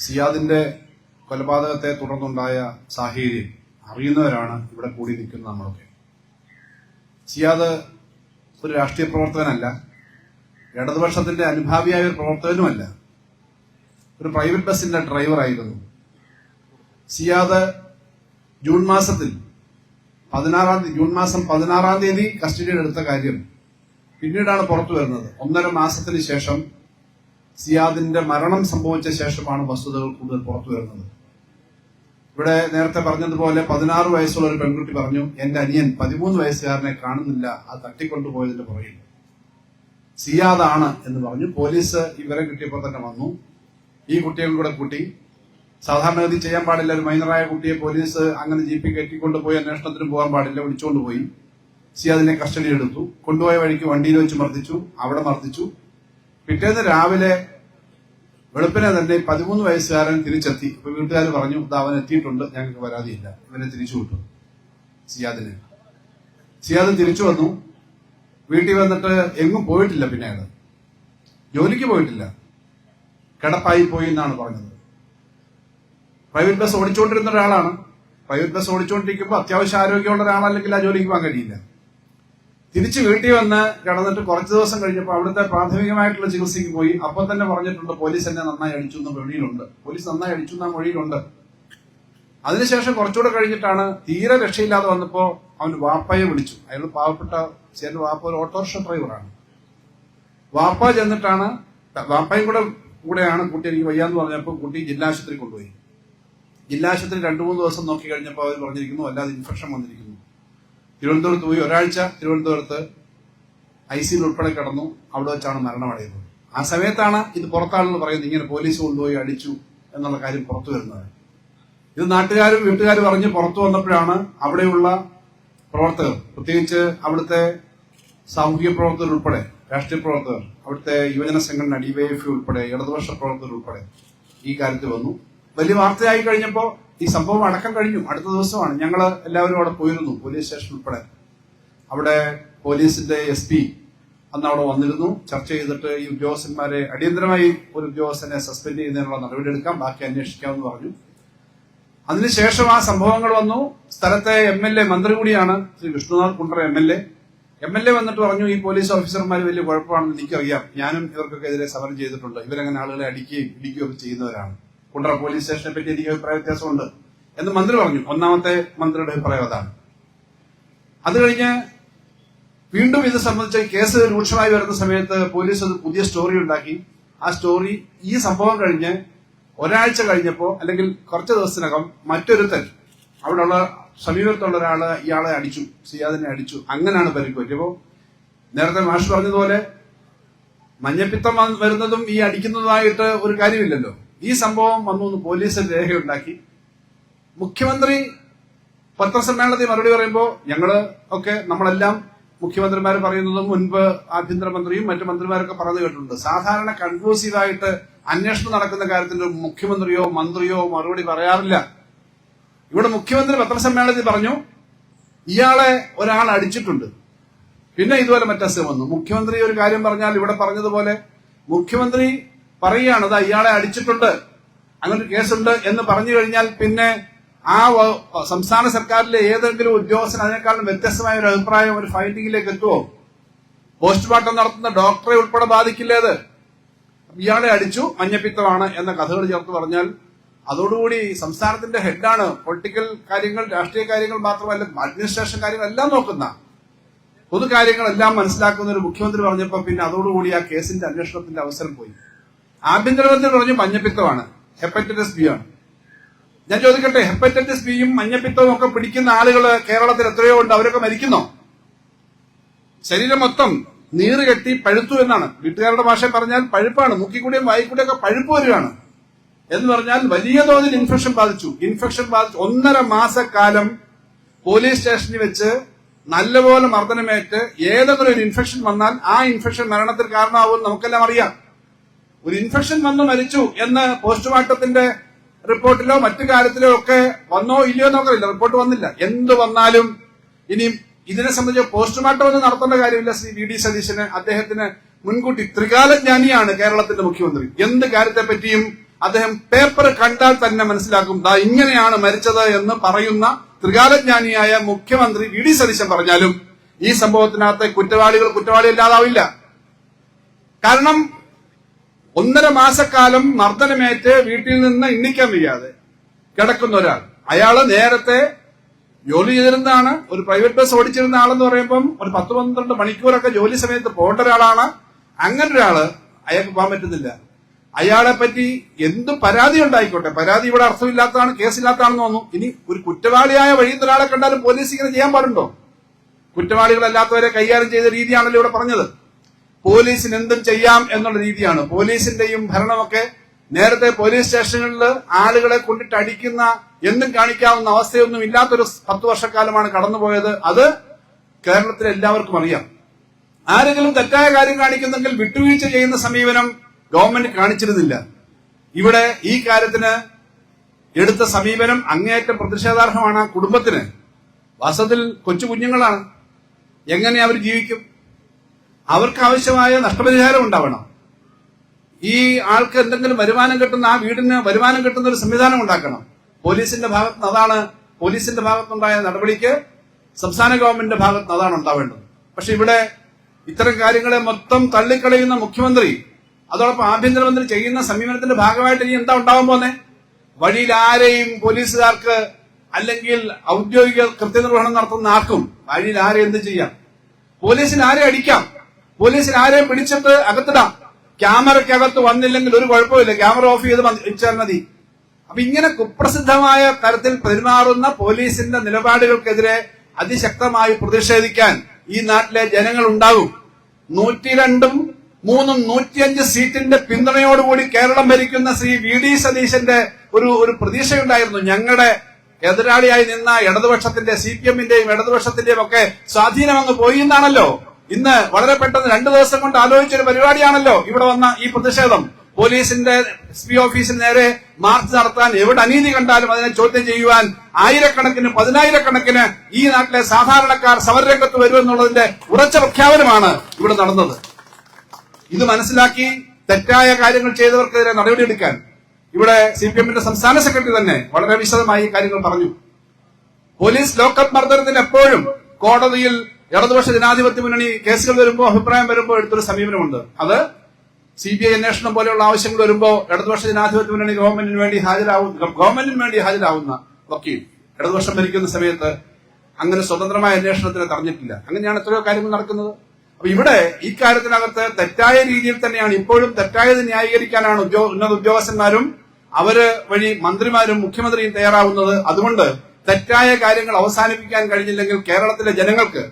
സിയാദിന്റെ കൊലപാതകത്തെ തുടർന്നുണ്ടായ സാഹചര്യം അറിയുന്നവരാണ് ഇവിടെ കൂടി നിൽക്കുന്ന നമ്മളൊക്കെ. സിയാദ് ഒരു രാഷ്ട്രീയ പ്രവർത്തകനല്ല, ഇടതുപക്ഷത്തിന്റെ അനുഭാവിയായ ഒരു പ്രവർത്തകനുമല്ല, ഒരു പ്രൈവറ്റ് ബസിന്റെ ഡ്രൈവറായിരുന്നു. സിയാദ് ജൂൺ മാസം 16 കസ്റ്റഡിയിൽ എടുത്ത കാര്യം പിന്നീടാണ് പുറത്തു വരുന്നത്. 1.5 മാസത്തിന് ശേഷം സിയാദിന്റെ മരണം സംഭവിച്ച ശേഷമാണ് വസ്തുതകൾ കൂടുതൽ പുറത്തു വരുന്നത്. ഇവിടെ നേരത്തെ പറഞ്ഞതുപോലെ 16 വയസ്സുള്ള ഒരു പെൺകുട്ടി പറഞ്ഞു, എന്റെ അനിയൻ 13 വയസ്സുകാരനെ കാണുന്നില്ല, അത് തട്ടിക്കൊണ്ടുപോയതിന്റെ പുറകിൽ സിയാദാണ് എന്ന് പറഞ്ഞു. പോലീസ് ഇവരെ കിട്ടിയപ്പോൾ തന്നെ വന്നു, ഈ കുട്ടികളും കൂടെ കൂട്ടി. സാധാരണഗതി ചെയ്യാൻ പാടില്ല, ഒരു മൈനറായ കുട്ടിയെ പോലീസ് അങ്ങനെ ജീപ്പി കെട്ടിക്കൊണ്ടുപോയി അന്വേഷണത്തിന് പോകാൻ പാടില്ല, വിളിച്ചുകൊണ്ടുപോയി. സിയാദിനെ കസ്റ്റഡി എടുത്തു, കൊണ്ടുപോയ വഴിക്ക് വണ്ടിയിൽ വെച്ച് മർദ്ദിച്ചു, അവിടെ മർദ്ദിച്ചു. പിറ്റേന്ന് രാവിലെ വെളുപ്പിനെ തന്നെ 13 വയസ്സുകാരൻ തിരിച്ചെത്തി. അപ്പൊ വീട്ടുകാർ പറഞ്ഞു, അവൻ എത്തിയിട്ടുണ്ട്, ഞങ്ങൾക്ക് പരാതിയില്ല, ഇവനെ തിരിച്ചു വിട്ടു. സിയാദ് തിരിച്ചു വന്നു. വീട്ടിൽ വന്നിട്ട് എങ്ങും പോയിട്ടില്ല, പിന്നെ അയാൾ ജോലിക്ക് പോയിട്ടില്ല, കിടപ്പായി പോയി എന്നാണ് പറഞ്ഞത്. പ്രൈവറ്റ് ബസ് ഓടിച്ചുകൊണ്ടിരുന്ന ഒരാളാണ്. പ്രൈവറ്റ് ബസ് ഓടിച്ചുകൊണ്ടിരിക്കുമ്പോൾ അത്യാവശ്യം ആരോഗ്യമുള്ള ഒരാളല്ലെങ്കിൽ ആ ജോലിക്ക് പോകാൻ കഴിയില്ല. തിരിച്ച് വീട്ടിൽ വന്ന് കിടന്നിട്ട് കുറച്ച് ദിവസം കഴിഞ്ഞപ്പോൾ അവിടുത്തെ പ്രാഥമികമായിട്ടുള്ള ചികിത്സയ്ക്ക് പോയി. അപ്പം തന്നെ പറഞ്ഞിട്ടുണ്ട്, പോലീസ് എന്നെ നന്നായി അടിച്ചു എന്ന മൊഴിയിലുണ്ട്. പോലീസ് നന്നായി അടിച്ചു എന്ന മൊഴിയിലുണ്ട്. അതിനുശേഷം കുറച്ചുകൂടെ കഴിഞ്ഞിട്ടാണ് തീരെ രക്ഷയില്ലാതെ വന്നപ്പോ അവൻ വാപ്പയെ വിളിച്ചു. അയാൾ പാവപ്പെട്ട വാപ്പ ഒരു ഓട്ടോറിക്ഷ ഡ്രൈവറാണ്. വാപ്പ ചെന്നിട്ടാണ്, വാപ്പയും കൂടെയാണ് കുട്ടി എനിക്ക് വയ്യാന്ന് പറഞ്ഞപ്പോൾ കുട്ടി ജില്ലാശുപത്രി കൊണ്ടുപോയി. ജില്ലാശുപത്രി 2-3 ദിവസം നോക്കി കഴിഞ്ഞപ്പോൾ അവർ പറഞ്ഞിരിക്കുന്നു, അല്ലാതെ ഇൻഫെക്ഷൻ വന്നിരിക്കുന്നു. തിരുവനന്തപുരത്ത് പോയി, ഒരാഴ്ച തിരുവനന്തപുരത്ത് ICU ഉൾപ്പെടെ കിടന്നു. അവിടെ വെച്ചാണ് മരണമടയുന്നത്. ആ സമയത്താണ് ഇത് പുറത്താളുകൾ പറയുന്നത്, ഇങ്ങനെ പോലീസ് കൊണ്ടുപോയി അടിച്ചു എന്നുള്ള കാര്യം പുറത്തു വരുന്നത്. ഇത് നാട്ടുകാരും വീട്ടുകാരും അറിഞ്ഞ് പുറത്തു വന്നപ്പോഴാണ് അവിടെയുള്ള പ്രവർത്തകർ, പ്രത്യേകിച്ച് അവിടുത്തെ സാമൂഹിക പ്രവർത്തകർ ഉൾപ്പെടെ, രാഷ്ട്രീയ പ്രവർത്തകർ, അവിടുത്തെ യുവജന സംഘടന DYFI ഉൾപ്പെടെ, ഇടതുപക്ഷ പ്രവർത്തകർ ഉൾപ്പെടെ ഈ കാര്യത്തിൽ വന്നു. വലിയ വാർത്തയായി കഴിഞ്ഞപ്പോൾ ഈ സംഭവം അടക്കം കഴിഞ്ഞു. അടുത്ത ദിവസമാണ് ഞങ്ങൾ എല്ലാവരും അവിടെ പോയിരുന്നു, പോലീസ് സ്റ്റേഷൻ ഉൾപ്പെടെ. അവിടെ പോലീസിന്റെ SP അന്ന് അവിടെ വന്നിരുന്നു. ചർച്ച ചെയ്തിട്ട് ഈ ഉദ്യോഗസ്ഥന്മാരെ അടിയന്തരമായി ഒരു ഉദ്യോഗസ്ഥനെ സസ്പെൻഡ് ചെയ്യുന്നതിനുള്ള നടപടിയെടുക്കാം, ബാക്കി അന്വേഷിക്കാമെന്ന് പറഞ്ഞു. അതിനുശേഷം ആ സംഭവങ്ങൾ വന്നു. സ്ഥലത്തെ MLA, മന്ത്രി കൂടിയാണ് ശ്രീ വിഷ്ണുനാഥ് കുണ്ട്ര MLA വന്നിട്ട് പറഞ്ഞു, ഈ പോലീസ് ഓഫീസർമാർ വലിയ കുഴപ്പമാണെന്ന് എനിക്കറിയാം, ഞാനും ഇവർക്കൊക്കെ എതിരെ സമരം ചെയ്തിട്ടുണ്ട്, ഇവരങ്ങനെ ആളുകളെ അടിക്കുകയും ഇടിക്കുകയൊക്കെ ചെയ്യുന്നവരാണ്, കുണ്ട്ര പോലീസ് സ്റ്റേഷനെ പറ്റി എനിക്ക് അഭിപ്രായ വ്യത്യാസമുണ്ട് എന്ന് മന്ത്രി പറഞ്ഞു. ഒന്നാമത്തെ മന്ത്രിയുടെ അഭിപ്രായം അതാണ്. അത് കഴിഞ്ഞ് വീണ്ടും ഇത് സംബന്ധിച്ച് കേസ് രൂക്ഷമായി വരുന്ന സമയത്ത് പോലീസ് ഒരു പുതിയ സ്റ്റോറി ഉണ്ടാക്കി. ആ സ്റ്റോറി ഈ സംഭവം കഴിഞ്ഞ് ഒരാഴ്ച കഴിഞ്ഞപ്പോ, അല്ലെങ്കിൽ കുറച്ച് ദിവസത്തിനകം മറ്റൊരുത്തൻ അവിടെയുള്ള സമീപത്തുള്ള ഒരാള് ഇയാളെ അടിച്ചു, സിയാദിനെ അടിച്ചു. അങ്ങനെയാണ് പരിക്ക് പറ്റിയപ്പോ നേരത്തെ മാഷ് പറഞ്ഞതുപോലെ മഞ്ഞപ്പിത്തം വരുന്നതും ഈ അടിക്കുന്നതുമായിട്ട് ഒരു കാര്യമില്ലല്ലോ. ഈ സംഭവം വന്നു പോലീസ് രേഖയുണ്ടാക്കി. മുഖ്യമന്ത്രി പത്രസമ്മേളനത്തിൽ മറുപടി പറയുമ്പോൾ നമ്മളെല്ലാം മുഖ്യമന്ത്രിമാർ പറയുന്നതും മുൻപ് ആഭ്യന്തരമന്ത്രിയും മറ്റു മന്ത്രിമാരൊക്കെ പറഞ്ഞു കേട്ടിട്ടുണ്ട്. സാധാരണ കൺക്ലൂസീവായിട്ട് അന്വേഷണം നടക്കുന്ന കാര്യത്തിൽ മുഖ്യമന്ത്രിയോ മന്ത്രിയോ മറുപടി പറയാറില്ല. ഇവിടെ മുഖ്യമന്ത്രി പത്രസമ്മേളനത്തിൽ പറഞ്ഞു, ഇയാളെ ഒരാൾ അടിച്ചിട്ടുണ്ട്, പിന്നെ ഇതുപോലെ മറ്റസുഖം വന്നു. മുഖ്യമന്ത്രി ഒരു കാര്യം പറഞ്ഞാൽ ഇവിടെ പറഞ്ഞതുപോലെ മുഖ്യമന്ത്രി പറയുകയാണ്, അതാ ഇയാളെ അടിച്ചിട്ടുണ്ട്, അങ്ങനൊരു കേസുണ്ട് എന്ന് പറഞ്ഞു കഴിഞ്ഞാൽ പിന്നെ ആ സംസ്ഥാന സർക്കാരിലെ ഏതെങ്കിലും ഉദ്യോഗസ്ഥൻ അതിനേക്കാളും വ്യത്യസ്തമായ ഒരു അഭിപ്രായം ഒരു ഫൈൻഡിങ്ങിലേക്ക് എത്തുമോ? പോസ്റ്റ്മോർട്ടം നടത്തുന്ന ഡോക്ടറെ ഉൾപ്പെടെ ബാധിക്കില്ലേത്? ഇയാളെ അടിച്ചു, മഞ്ഞപ്പിത്തമാണ് എന്ന കഥകൾ ചേർത്ത് പറഞ്ഞാൽ അതോടുകൂടി സംസ്ഥാനത്തിന്റെ ഹെഡാണ് പൊളിറ്റിക്കൽ കാര്യങ്ങൾ, രാഷ്ട്രീയ കാര്യങ്ങൾ മാത്രമല്ല അഡ്മിനിസ്ട്രേഷൻ കാര്യങ്ങളെല്ലാം നോക്കുന്ന, പൊതുകാര്യങ്ങളെല്ലാം മനസ്സിലാക്കുന്ന ഒരു മുഖ്യമന്ത്രി പറഞ്ഞപ്പോ പിന്നെ അതോടുകൂടി ആ കേസിന്റെ അന്വേഷണത്തിന്റെ അവസരം പോയി. ആഭ്യന്തരമന്ത്രി പറഞ്ഞു മഞ്ഞപ്പിത്തമാണ്, ഹെപ്പറ്റൈറ്റിസ് B ആണ്. ഞാൻ ചോദിക്കട്ടെ, ഹെപ്പറ്റൈറ്റിസ് B യും മഞ്ഞപ്പിത്തവും ഒക്കെ പിടിക്കുന്ന ആളുകൾ കേരളത്തിൽ എത്രയോ ഉണ്ട്? അവരൊക്കെ മരിക്കുന്നോ? ശരീരം മൊത്തം നീറ് കെട്ടി പഴുത്തു എന്നാണ് വീട്ടുകാരുടെ ഭാഷ പറഞ്ഞാൽ. പഴുപ്പാണ്, മൂക്കിക്കൂടിയും വായിക്കൂടിയൊക്കെ പഴുപ്പ് വരികയാണ് എന്ന് പറഞ്ഞാൽ വലിയ തോതിൽ ഇൻഫെക്ഷൻ ബാധിച്ചു. 1.5 മാസക്കാലം പോലീസ് സ്റ്റേഷനിൽ വെച്ച് നല്ലപോലെ മർദ്ദനമേറ്റ് ഏതെങ്കിലും ഒരു ഇൻഫെക്ഷൻ വന്നാൽ ആ ഇൻഫെക്ഷൻ മരണത്തിന് കാരണമാകുമെന്ന് നമുക്കെല്ലാം അറിയാം. ഒരു ഇൻഫെക്ഷൻ വന്നു മരിച്ചു എന്ന് പോസ്റ്റ്മോർട്ടത്തിന്റെ റിപ്പോർട്ടിലോ മറ്റു കാര്യത്തിലോ ഒക്കെ വന്നോ ഇല്ലയോ നോക്കറില്ല, റിപ്പോർട്ട് വന്നില്ല. എന്ത് വന്നാലും ഇനി ഇതിനെ സംബന്ധിച്ച് പോസ്റ്റ്മോർട്ടം ഒന്നും നടത്തേണ്ട കാര്യമില്ല. ശ്രീ VD സതീശന്, അദ്ദേഹത്തിന് മുൻകൂട്ടി ത്രികാലജ്ഞാനിയാണ് കേരളത്തിന്റെ മുഖ്യമന്ത്രി. എന്ത് കാര്യത്തെ പറ്റിയും അദ്ദേഹം പേപ്പർ കണ്ടാൽ തന്നെ മനസ്സിലാക്കും ദാ ഇങ്ങനെയാണ് മരിച്ചത് എന്ന് പറയുന്ന ത്രികാലജ്ഞാനിയായ മുഖ്യമന്ത്രി വി ഡി സതീശൻ പറഞ്ഞാലും ഈ സംഭവത്തിനകത്തെ കുറ്റവാളിയല്ലാതാവില്ല. കാരണം 1.5 മാസക്കാലം മർദ്ദനമേറ്റ് വീട്ടിൽ നിന്ന് എണ്ണിക്കാൻ വയ്യാതെ കിടക്കുന്ന ഒരാൾ, അയാള് നേരത്തെ ജോലി ചെയ്തിരുന്നതാണ്, ഒരു പ്രൈവറ്റ് ബസ് ഓടിച്ചിരുന്ന ആളെന്ന് പറയുമ്പം ഒരു 10-12 മണിക്കൂറൊക്കെ ജോലി സമയത്ത് പോകേണ്ട ഒരാളാണ്. അങ്ങനെ ഒരാള് അയാൾക്ക് പോകാൻ പറ്റുന്നില്ല. അയാളെ പറ്റി എന്ത് പരാതി ഉണ്ടായിക്കോട്ടെ, പരാതി ഇവിടെ അർത്ഥമില്ലാത്തതാണ്, കേസില്ലാത്തതാണെന്ന് തോന്നുന്നു. ഇനി ഒരു കുറ്റവാളിയായ വഴിയിൽ ഒരാളെ കണ്ടാലും പോലീസ് ഇങ്ങനെ ചെയ്യാൻ പാടുണ്ടോ? കുറ്റവാളികളല്ലാത്തവരെ കൈകാര്യം ചെയ്ത രീതിയാണല്ലോ ഇവിടെ പറഞ്ഞത്. പോലീസിന് എന്തും ചെയ്യാം എന്നുള്ള രീതിയാണ്. പോലീസിന്റെയും ഭരണമൊക്കെ നേരത്തെ പോലീസ് സ്റ്റേഷനുകളിൽ ആളുകളെ കൊണ്ടിട്ട് അടിക്കുന്ന, എന്തും കാണിക്കാവുന്ന അവസ്ഥയൊന്നും ഇല്ലാത്തൊരു 10 വർഷക്കാലമാണ് കടന്നുപോയത്. അത് കേരളത്തിലെ എല്ലാവർക്കും അറിയാം. ആരെങ്കിലും തെറ്റായ കാര്യം കാണിക്കുന്നെങ്കിൽ വിട്ടുവീഴ്ച ചെയ്യുന്ന സമീപനം ഗവൺമെന്റ് കാണിച്ചിരുന്നില്ല. ഇവിടെ ഈ കാര്യത്തിന് എടുത്ത സമീപനം അങ്ങേയറ്റം പ്രതിഷേധാർഹമാണ്. കുടുംബത്തിന് വാസ്തവത്തിൽ കൊച്ചു കുഞ്ഞുങ്ങളാണ്, എങ്ങനെ അവർ ജീവിക്കും? അവർക്ക് ആവശ്യമായ നഷ്ടപരിഹാരം ഉണ്ടാവണം. ഈ ആൾക്ക് എന്തെങ്കിലും വരുമാനം കിട്ടുന്ന, ആ വീടിന് വരുമാനം കിട്ടുന്ന ഒരു സംവിധാനം ഉണ്ടാക്കണം. പോലീസിന്റെ ഭാഗത്ത് അതാണ്, പോലീസിന്റെ ഭാഗത്തുണ്ടായ നടപടിക്ക് സംസ്ഥാന ഗവൺമെന്റിന്റെ ഭാഗത്ത് അതാണ് ഉണ്ടാവേണ്ടത്. പക്ഷെ ഇവിടെ ഇത്തരം കാര്യങ്ങളെ മൊത്തം തള്ളിക്കളയുന്ന മുഖ്യമന്ത്രി, അതോടൊപ്പം ആഭ്യന്തരമന്ത്രി ചെയ്യുന്ന സമീപനത്തിന്റെ ഭാഗമായിട്ട് ഇനി എന്താ ഉണ്ടാവാൻ പോന്നെ? വഴിയിൽ ആരെയും പോലീസുകാർക്ക് അല്ലെങ്കിൽ ഔദ്യോഗിക കൃത്യനിർവഹണം നടത്തുന്ന ആർക്കും വഴിയിൽ ആരെ എന്ത് ചെയ്യാം? പോലീസിന് ആരെ അടിക്കാം, പോലീസിന് ആരെയും പിടിച്ചിട്ട് അകത്തിടാം. ക്യാമറയ്ക്കകത്ത് വന്നില്ലെങ്കിൽ ഒരു കുഴപ്പമില്ല, ക്യാമറ ഓഫ് ചെയ്ത് വെച്ചാൽ മതി. അപ്പൊ ഇങ്ങനെ കുപ്രസിദ്ധമായ തരത്തിൽ പെരുമാറുന്ന പോലീസിന്റെ നിലപാടുകൾക്കെതിരെ അതിശക്തമായി പ്രതിഷേധിക്കാൻ ഈ നാട്ടിലെ ജനങ്ങൾ ഉണ്ടാകും. 102, 3, 105 സീറ്റിന്റെ പിന്തുണയോടുകൂടി കേരളം ഭരിക്കുന്ന ശ്രീ വി ഡി സതീശന്റെ ഒരു പ്രതീക്ഷയുണ്ടായിരുന്നു. ഞങ്ങളുടെ എതിരാളിയായി നിന്ന ഇടതുപക്ഷത്തിന്റെ, CPM-ന്റെയും ഇടതുപക്ഷത്തിന്റെയും ഒക്കെ സ്വാധീനം അങ്ങ് പോയി എന്നാണല്ലോ. ഇന്ന് വളരെ പെട്ടെന്ന് 2 ദിവസം കൊണ്ട് ആലോചിച്ചൊരു പരിപാടിയാണല്ലോ ഇവിടെ വന്ന ഈ പ്രതിഷേധം. പോലീസിന്റെ SP ഓഫീസിന് നേരെ മാർച്ച് നടത്താൻ, എവിടെ അനീതി കണ്ടാലും അതിനെ ചോദ്യം ചെയ്യുവാൻ ആയിരക്കണക്കിന് 10,000-കണക്കിന് ഈ നാട്ടിലെ സാധാരണക്കാർ സമരരംഗത്ത് വരുമെന്നുള്ളതിന്റെ ഉറച്ച പ്രഖ്യാപനമാണ് ഇവിടെ നടന്നത്. ഇത് മനസ്സിലാക്കി തെറ്റായ കാര്യങ്ങൾ ചെയ്തവർക്കെതിരെ നടപടിയെടുക്കാൻ ഇവിടെ CPM-ന്റെ സംസ്ഥാന സെക്രട്ടറി തന്നെ വളരെ വിശദമായി കാര്യങ്ങൾ പറഞ്ഞു. പോലീസ് ലോക്കപ്പ് മർദ്ദനത്തിന് എപ്പോഴും കോടതിയിൽ ഇടതുപക്ഷ ജനാധിപത്യ മുന്നണി കേസുകൾ വരുമ്പോൾ, അഭിപ്രായം വരുമ്പോൾ എടുത്തൊരു സമീപനമുണ്ട്. അത് CBI അന്വേഷണം പോലെയുള്ള ആവശ്യങ്ങൾ വരുമ്പോൾ ഇടതുപക്ഷ ജനാധിപത്യ മുന്നണി ഗവൺമെന്റിന് വേണ്ടി ഹാജരാവുന്ന വക്കീൽ ഇടതുപക്ഷം ഭരിക്കുന്ന സമയത്ത് അങ്ങനെ സ്വതന്ത്രമായ അന്വേഷണത്തിന് തടഞ്ഞിട്ടില്ല. അങ്ങനെയാണ് എത്രയോ കാര്യങ്ങൾ നടക്കുന്നത്. അപ്പൊ ഇവിടെ ഈ കാര്യത്തിനകത്ത് തെറ്റായ രീതിയിൽ തന്നെയാണ് ഇപ്പോഴും തെറ്റായത് ന്യായീകരിക്കാനാണ് ഉന്നത ഉദ്യോഗസ്ഥന്മാരും അവര് വഴി മന്ത്രിമാരും മുഖ്യമന്ത്രിയും തയ്യാറാവുന്നത്. അതുകൊണ്ട് തെറ്റായ കാര്യങ്ങൾ അവസാനിപ്പിക്കാൻ കഴിഞ്ഞില്ലെങ്കിൽ കേരളത്തിലെ ജനങ്ങൾക്ക്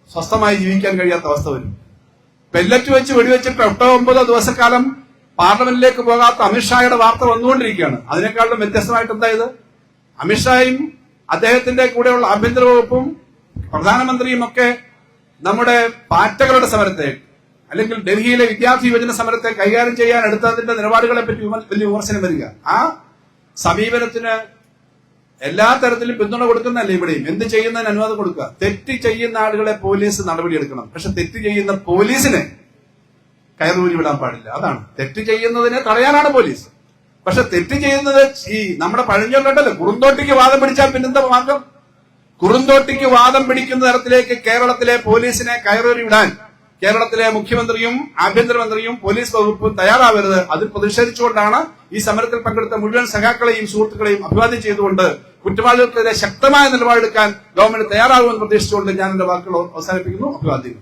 സ്വസ്ഥമായി ജീവിക്കാൻ കഴിയാത്ത അവസ്ഥ വരും. പെല്ലറ്റ് വെച്ച് വെടിവെച്ചിട്ട് 8-9 ദിവസക്കാലം പാർലമെന്റിലേക്ക് പോകാത്ത അമിത്ഷായുടെ വാർത്ത വന്നുകൊണ്ടിരിക്കുകയാണ്. അതിനേക്കാളും വ്യത്യസ്തമായിട്ട് എന്തായത്? അമിത്ഷായും അദ്ദേഹത്തിന്റെ കൂടെയുള്ള ആഭ്യന്തര വകുപ്പും പ്രധാനമന്ത്രിയും ഒക്കെ നമ്മുടെ പാറ്റകളുടെ സമരത്തെ അല്ലെങ്കിൽ ഡൽഹിയിലെ വിദ്യാർത്ഥി യുവജന സമരത്തെ കൈകാര്യം ചെയ്യാൻ എടുത്തതിന്റെ നിലപാടുകളെ പറ്റി വലിയ വിമർശനം വരിക. ആ സമീപനത്തിന് എല്ലാ തരത്തിലും പിന്തുണ കൊടുക്കുന്നതല്ലേ ഇവിടെയും. എന്ത് ചെയ്യുന്നതിന് അനുവാദം കൊടുക്കുക? തെറ്റ് ചെയ്യുന്ന ആളുകളെ പോലീസ് നടപടിയെടുക്കണം. പക്ഷെ തെറ്റ് ചെയ്യുന്ന പോലീസിനെ കയറൂരി വിടാൻ പാടില്ല. അതാണ് തെറ്റ് ചെയ്യുന്നതിനെ തടയാനാണ് പോലീസ്. പക്ഷെ തെറ്റ് ചെയ്യുന്നത് ഈ നമ്മുടെ പഴഞ്ചൊല്ലുണ്ടല്ലോ, കുറുന്തോട്ടിക്ക് വാദം പിടിച്ചാൽ പിന്നെന്താ മാർഗം? കുറുന്തോട്ടിക്ക് വാദം പിടിക്കുന്ന തരത്തിലേക്ക് കേരളത്തിലെ പോലീസിനെ കയറൂരി വിടാൻ കേരളത്തിലെ മുഖ്യമന്ത്രിയും ആഭ്യന്തരമന്ത്രിയും പോലീസ് വകുപ്പും തയ്യാറാവരുത്. അതിൽ പ്രതിഷേധിച്ചുകൊണ്ടാണ് ഈ സമരത്തിൽ പങ്കെടുത്ത മുഴുവൻ സഖാക്കളെയും സുഹൃത്തുക്കളെയും അഭിവാദ്യം ചെയ്തുകൊണ്ട് കുറ്റവാളികൾക്കെതിരെ ശക്തമായ നിലപാടെടുക്കാൻ ഗവൺമെന്റ് തയ്യാറാകുമെന്ന് പ്രതീക്ഷിച്ചുകൊണ്ട് ഞാൻ എന്റെ വാക്കുകൾ അവസാനിപ്പിക്കുന്നു. അഭിവാദ്യം.